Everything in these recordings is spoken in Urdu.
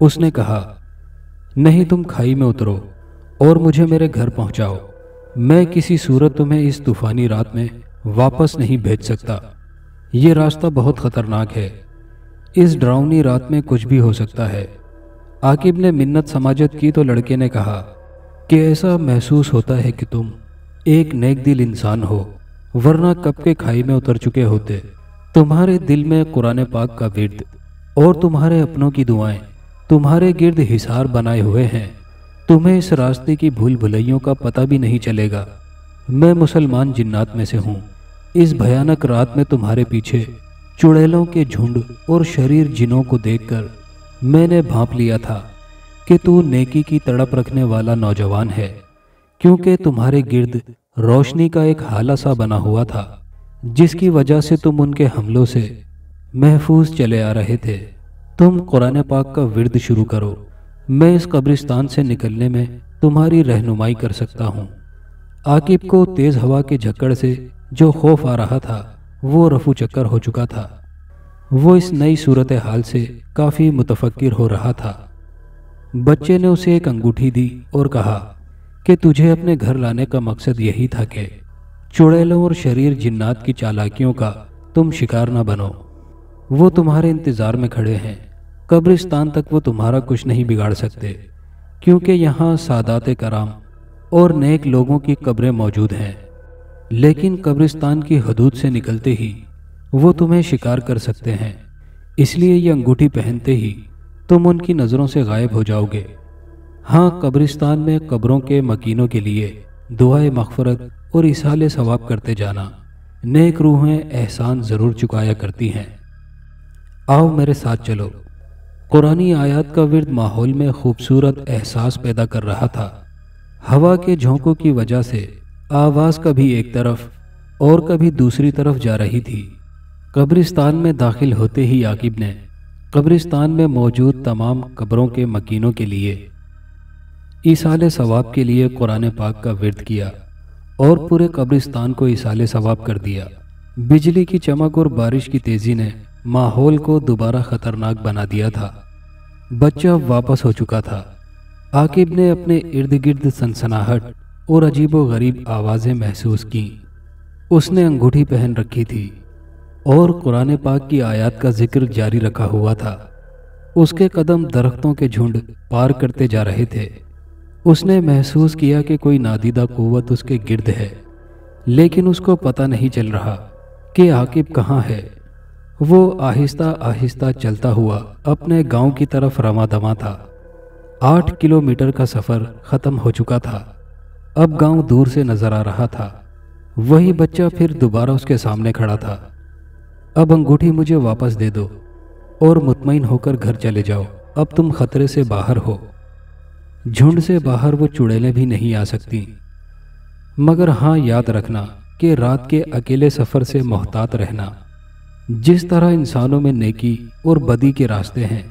اس نے کہا، نہیں، تم کھائی میں اترو اور مجھے میرے گھر پہنچاؤ۔ میں کسی صورت تمہیں اس طوفانی رات میں واپس نہیں بھیج سکتا۔ یہ راستہ بہت خطرناک ہے، اس ڈراؤنی رات میں کچھ بھی ہو سکتا ہے۔ عاقب نے منت سماجت کی تو لڑکے نے کہا کہ ایسا محسوس ہوتا ہے کہ تم ایک نیک دل انسان ہو، ورنہ کب کے کھائی میں اتر چکے ہوتے۔ تمہارے دل میں قرآن پاک کا ورد اور تمہارے اپنوں کی دعائیں تمہارے گرد حصار بنائے ہوئے ہیں۔ تمہیں اس راستے کی بھول بھلیوں کا پتہ بھی نہیں چلے گا۔ میں مسلمان جنات میں سے ہوں۔ اس بھیانک رات میں تمہارے پیچھے چڑیلوں کے جھنڈ اور شریر جنوں کو دیکھ کر میں نے بھانپ لیا تھا کہ تو نیکی کی تڑپ رکھنے والا نوجوان ہے، کیونکہ تمہارے گرد روشنی کا ایک ہالہ سا بنا ہوا تھا جس کی وجہ سے تم ان کے حملوں سے محفوظ چلے آ رہے تھے۔ تم قرآن پاک کا ورد شروع کرو، میں اس قبرستان سے نکلنے میں تمہاری رہنمائی کر سکتا ہوں۔ عاقب کو تیز ہوا کے جھکڑ سے جو خوف آ رہا تھا وہ رفو چکر ہو چکا تھا۔ وہ اس نئی صورتحال سے کافی متفکر ہو رہا تھا۔ بچے نے اسے ایک انگوٹھی دی اور کہا کہ تجھے اپنے گھر لانے کا مقصد یہی تھا کہ چڑیلوں اور شریر جنات کی چالاکیوں کا تم شکار نہ بنو۔ وہ تمہارے انتظار میں کھڑے ہیں، قبرستان تک وہ تمہارا کچھ نہیں بگاڑ سکتے، کیونکہ یہاں سادات کرام اور نیک لوگوں کی قبریں موجود ہیں۔ لیکن قبرستان کی حدود سے نکلتے ہی وہ تمہیں شکار کر سکتے ہیں، اس لیے یہ انگوٹھی پہنتے ہی تم ان کی نظروں سے غائب ہو جاؤ گے۔ ہاں، قبرستان میں قبروں کے مکینوں کے لیے دعائے مغفرت اور ایصال ثواب کرتے جانا، نیک روحیں احسان ضرور چکایا کرتی ہیں۔ آؤ میرے ساتھ چلو۔ قرآنی آیات کا ورد ماحول میں خوبصورت احساس پیدا کر رہا تھا۔ ہوا کے جھونکوں کی وجہ سے آواز کبھی ایک طرف اور کبھی دوسری طرف جا رہی تھی۔ قبرستان میں داخل ہوتے ہی عاقب نے قبرستان میں موجود تمام قبروں کے مکینوں کے لیے ایصال ثواب کے لیے قرآن پاک کا ورد کیا اور پورے قبرستان کو ایصال ثواب کر دیا۔ بجلی کی چمک اور بارش کی تیزی نے ماحول کو دوبارہ خطرناک بنا دیا تھا۔ بچہ واپس ہو چکا تھا۔ عاقب نے اپنے ارد گرد سنسناہٹ اور عجیب و غریب آوازیں محسوس کیں۔ اس نے انگوٹھی پہن رکھی تھی اور قرآن پاک کی آیات کا ذکر جاری رکھا ہوا تھا۔ اس کے قدم درختوں کے جھنڈ پار کرتے جا رہے تھے۔ اس نے محسوس کیا کہ کوئی نادیدہ قوت اس کے گرد ہے، لیکن اس کو پتہ نہیں چل رہا کہ عاقب کہاں ہے۔ وہ آہستہ آہستہ چلتا ہوا اپنے گاؤں کی طرف رواں دواں تھا۔ 8 کلومیٹر کا سفر ختم ہو چکا تھا۔ اب گاؤں دور سے نظر آ رہا تھا۔ وہی بچہ پھر دوبارہ اس کے سامنے کھڑا تھا۔ اب انگوٹھی مجھے واپس دے دو اور مطمئن ہو کر گھر چلے جاؤ۔ اب تم خطرے سے باہر ہو۔ جھنڈ سے باہر وہ چڑیلیں بھی نہیں آ سکتی، مگر ہاں، یاد رکھنا کہ رات کے اکیلے سفر سے محتاط رہنا۔ جس طرح انسانوں میں نیکی اور بدی کے راستے ہیں،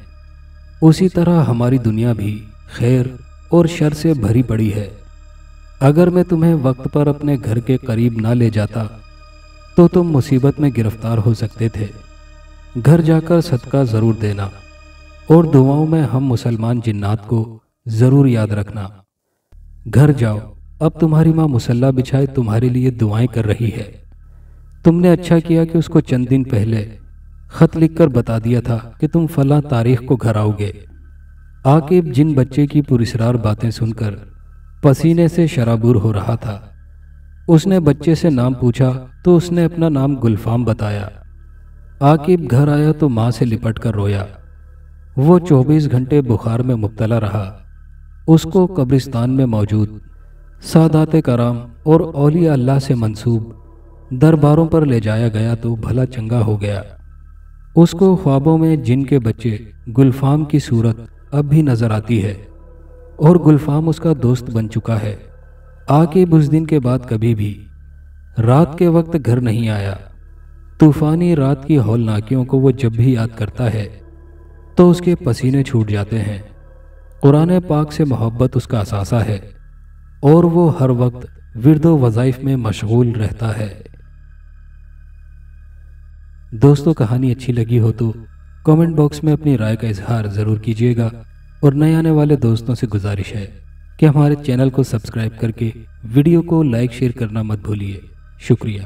اسی طرح ہماری دنیا بھی خیر اور شر سے بھری پڑی ہے۔ اگر میں تمہیں وقت پر اپنے گھر کے قریب نہ لے جاتا تو تم مصیبت میں گرفتار ہو سکتے تھے۔ گھر جا کر صدقہ ضرور دینا اور دعاؤں میں ہم مسلمان جنات کو ضرور یاد رکھنا۔ گھر جاؤ، اب تمہاری ماں مصلی بچھائے تمہارے لیے دعائیں کر رہی ہے۔ تم نے اچھا کیا کہ اس کو چند دن پہلے خط لکھ کر بتا دیا تھا کہ تم فلاں تاریخ کو گھر آؤ گے۔ عاقب جن بچے کی پراسرار باتیں سن کر پسینے سے شرابور ہو رہا تھا، اس نے بچے سے نام پوچھا تو اس نے اپنا نام گلفام بتایا۔ عاقب گھر آیا تو ماں سے لپٹ کر رویا۔ وہ 24 گھنٹے بخار میں مبتلا رہا۔ اس کو قبرستان میں موجود سادات کرام اور اولیاء اللہ سے منسوب درباروں پر لے جایا گیا تو بھلا چنگا ہو گیا۔ اس کو خوابوں میں جن کے بچے گلفام کی صورت اب بھی نظر آتی ہے اور گلفام اس کا دوست بن چکا ہے۔ عاقب اس دن کے بعد کبھی بھی رات کے وقت گھر نہیں آیا۔ طوفانی رات کی ہولناکیوں کو وہ جب بھی یاد کرتا ہے تو اس کے پسینے چھوٹ جاتے ہیں۔ قرآن پاک سے محبت اس کا اثاثہ ہے اور وہ ہر وقت ورد و وظائف میں مشغول رہتا ہے۔ دوستو، کہانی اچھی لگی ہو تو کامنٹ باکس میں اپنی رائے کا اظہار ضرور کیجیے گا۔ اور نئے آنے والے دوستوں سے گزارش ہے کہ ہمارے چینل کو سبسکرائب کر کے ویڈیو کو لائک شیئر کرنا مت بھولیے۔ شکریہ۔